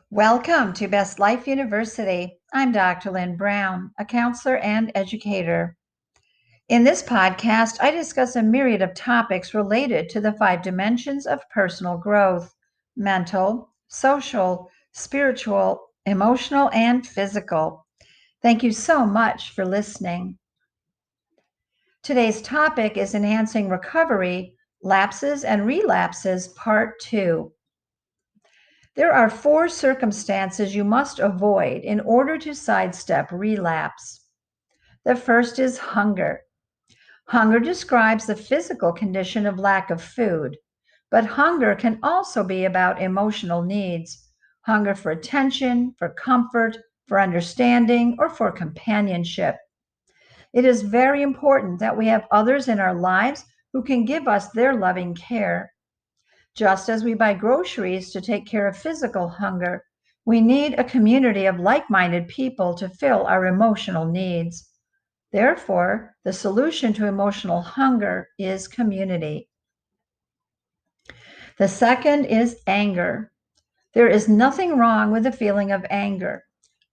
Welcome to Best Life University. I'm Dr. Lynn Brown, a counselor and educator. In this podcast, I discuss a myriad of topics related to the 5 dimensions of personal growth: mental, social, spiritual, emotional, and physical. Thank you so much for listening. Today's topic is Enhancing Recovery, Lapses and Relapses, Part 2. There are 4 circumstances you must avoid in order to sidestep relapse. The first is hunger. Hunger describes the physical condition of lack of food, but hunger can also be about emotional needs: hunger for attention, for comfort, for understanding, or for companionship. It is very important that we have others in our lives who can give us their loving care. Just as we buy groceries to take care of physical hunger, we need a community of like-minded people to fill our emotional needs. Therefore, the solution to emotional hunger is community. The second is anger. There is nothing wrong with the feeling of anger,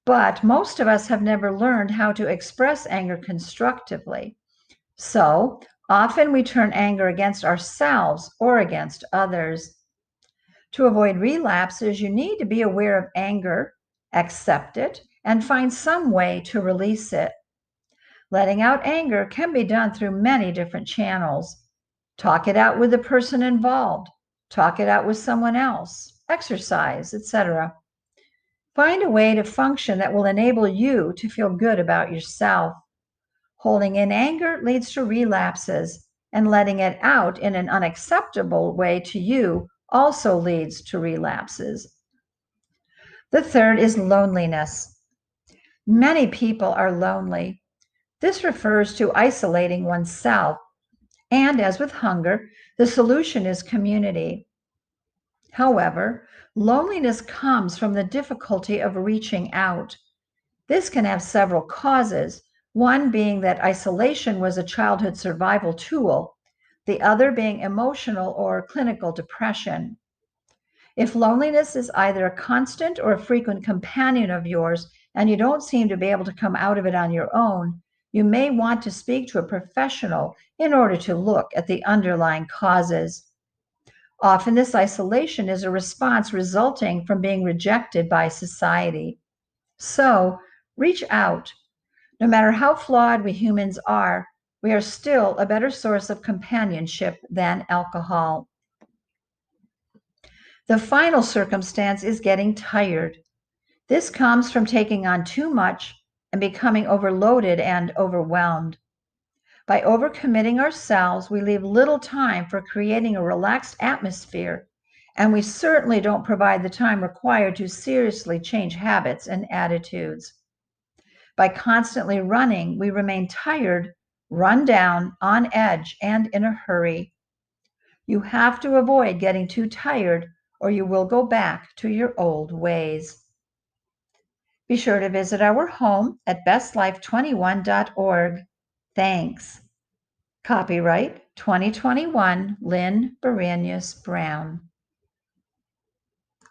but most of us have never learned how to express anger constructively. So often we turn anger against ourselves or against others. To avoid relapses, you need to be aware of anger, accept it, and find some way to release it. Letting out anger can be done through many different channels. Talk it out with the person involved, talk it out with someone else, exercise, etc. Find a way to function that will enable you to feel good about yourself. Holding in anger leads to relapses, and letting it out in an unacceptable way to you also leads to relapses. The third is loneliness. Many people are lonely. This refers to isolating oneself, and as with hunger, the solution is community. However, loneliness comes from the difficulty of reaching out. This can have several causes, one being that isolation was a childhood survival tool, the other being emotional or clinical depression. If loneliness is either a constant or a frequent companion of yours, and you don't seem to be able to come out of it on your own, you may want to speak to a professional in order to look at the underlying causes. Often this isolation is a response resulting from being rejected by society. So, reach out. No matter how flawed we humans are, we are still a better source of companionship than alcohol. The final circumstance is getting tired. This comes from taking on too much and becoming overloaded and overwhelmed. By overcommitting ourselves, we leave little time for creating a relaxed atmosphere, and we certainly don't provide the time required to seriously change habits and attitudes. By constantly running, we remain tired, run down, on edge, and in a hurry. You have to avoid getting too tired, or you will go back to your old ways. Be sure to visit our home at bestlife21.org. Thanks. Copyright 2021, Lynn Baranius Brown.